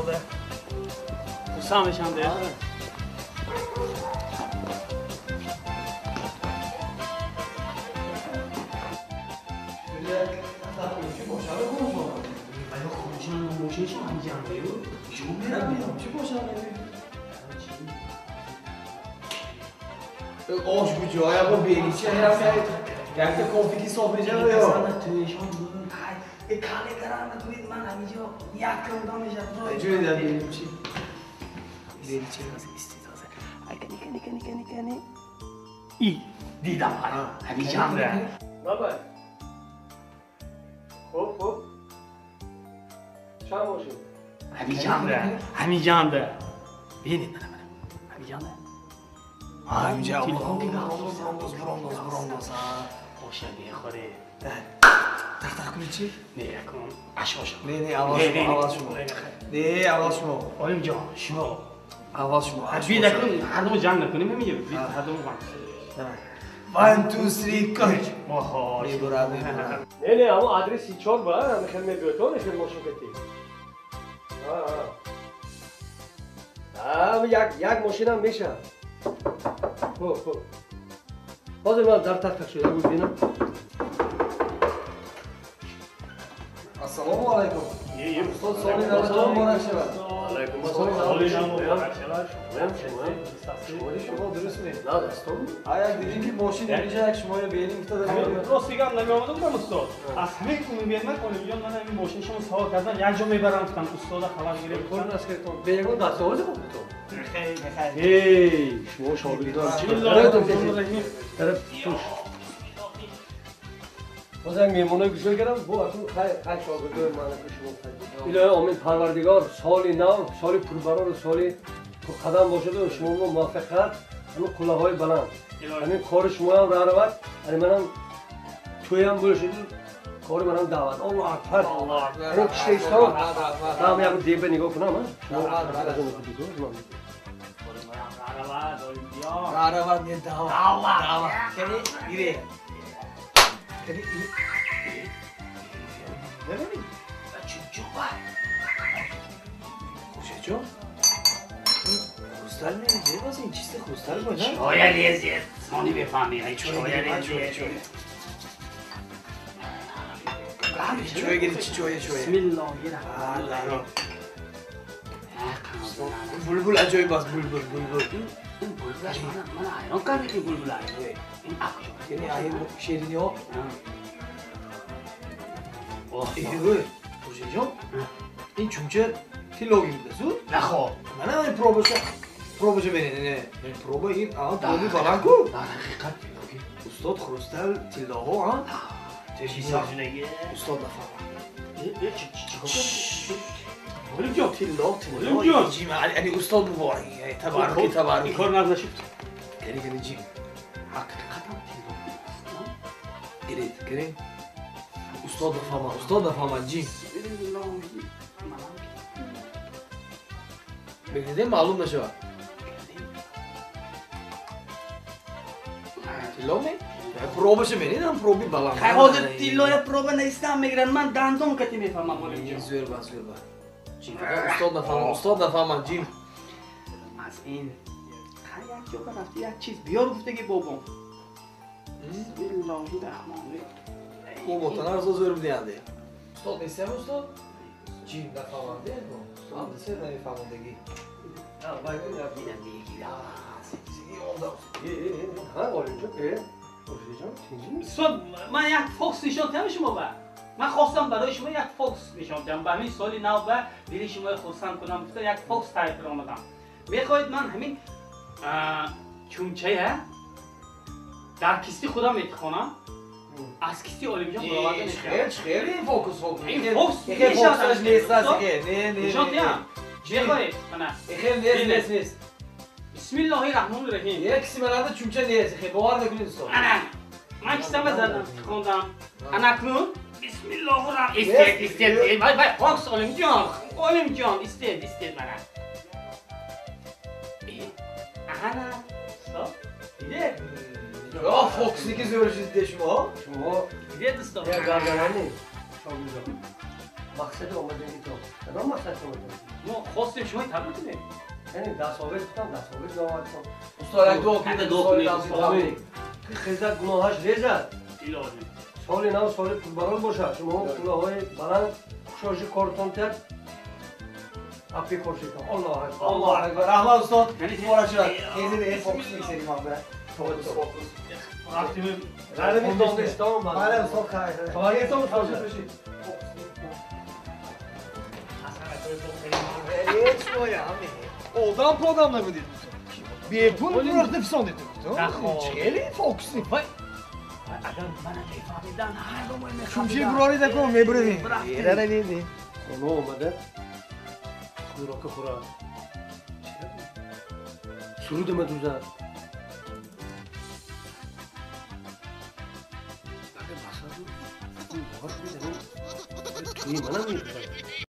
oldu. Kusam eşan değil. Oş bu joya bu beriçe ya yani de konfiki sohbet ediyor. Sana tüyşan bunun hay. Kale kararına tuğid man hamijo. Yakın damışat. Acıyor ya beriçe. Beriçe nasıl istediyorsa. Ay kani. İyi. Didam var. Hamijan da. Baba. Hop. Çam olsun. Hamijan da. Benim bana. Hamijan da. Hamijan. Telefon ki brondoz ha. Hoşa bir khore. Tak kunchi. Ne yakın. Aşağı. Ne avaz şunu. Ne avaz şunu. Olimjon şunu. Avaz şunu. Bir dakika hardımı canlı کنیم میگه bir hardımı var. One, two, three, kaç. Oho. Ne burada? Ne ama adresi çok var. Ama خدمت بیوتون خدمت ماشین ama یک ماشینم میشه. خب. حاضر من در طرف شده بود ببینم. Assalomu alaykum. İyi. Ustoz soli navbatdan muborak şevat. Alaykum Soli assalom. muborak Şuma durustmi? نه دستم. Ayak dedin ki moşin yapacak şumaya beğenim iftada همین راست میگم نمی‌آمده بودم استاد از همه کومی بیاد من الیمپیون من همین ماشین شما سوار کردم یک جا میبرم گفتم استاد خبر گرفت کار نسکتون. بیگون دست آوردی بود تو. خیلی ای شما شاگردان چی طرف توش. بازم میمونه گوشه کردم بو اصلا خیلی شاگردان من شما الهی امید پروردگار سالی نو سالی پربرار سالی قدم باشد و شما موفقیت همین کلاهای بلند همین کار شما هم رهروت منم توی هم باشید کار منم دعوت الله اکبر این کشته ایستان دام یک دیبه نگاه کنم ها Aravan ne dava. Kani ire. Kani ne mi? Çocuk var. Çocuk? Kustal ne? Ne basın? Çiste kustal mı? چای لیزیت سانی بفهمی چای لیزیت Çoya gelin çoya. بسم الله الرحمن Bulbul acayip bas bulbul. این بلبلش من حیران کرده که بلبل عیده این عقل Kani ayı şehrini o. اوه Evet. Çocuk. این چونچه تیلو گیم دسو؟ نخو من هم پروبه نه من پروبه این آن پروبه بالان کو در حقیقت تیلوگی استاد خروستل تیلاها آن چی سازونگی استاد نفهم چی ولیم جان تیلا ولیم جان جیم یعنی استاد مبارکی تبارکی این کار نگذاشت گری جیم حقیقتا تیلوگی گری استاد نفهم جیم بگیده معلوم نشود تیلا می؟ پروبه شمینید هم پروبی بالان خیلی حاضر تیلوی پروبه نیستم میگیرن من دندون کتی میفهمم ولیم جان زور با جیم استاد نفهم جیم از این هر یک جا رفتی یک چیز بیار گفته که بابام بسم الله الرحمن الرحیم او متنار زور بدیانده استاد نیستم استاد جیم نفهمنده هم سه نمیفهمندگی دیدم میگی استاد من یک فوکس نشان دهم شما با من خواستم برای شما یک فوکس نشان دهم به همین سال نو به دل شما خرسند کنم گفتم یک فوکس تایپ آمدم میخواهید من همین چونچه در کیستی خودم میتخوانم از کیستی الیمپیون برآورده می‌کنم خیلی فوکس این فوکس فوکسش نیست نه نشان دهم میخواهید من خیلی نیست بسم الله الرحمن الرحیم یک کسی منده چونچه نیست خیلی باور نکنید استاد من کیسم زدم تکوندم اکنون بسم الله الرحمن استید وای فوکس الیمپیون استید من انا استاد دیده یا فوکسی که زورش دیده شما شما دیده دوستان یا گردنانی مقصد اومدنی تو کدام مقصد اومدنی ما خواستیم شما تبریک کنیم. یعنی دستاورد گفتم دستاورد نوادم استاد یک دو یک کنید دو سال کنید. تبریک که خیزد گناهاش ریزد ایلازم. سال نو سال پرباران باشه شما کلاهای بلند خوشاشی کارتون کرد اپی کارشید الله اکبر الله اکبر رحمت استاد یعنی مبارک شد خیلی به فوکس می‌سریم ما به رفتیم رفتیم دانشگاه بله استاد خیر خواهیتون استاد Odan program نبودید بیپول فروخت فساندید خیلی فوکسی اگر من نمی‌فهمیدن هر دو ما شمشیر براری دکو میبریم ایران دیدی خانه اومده خوراک خورد سرود مدوزد توی منم می‌کنم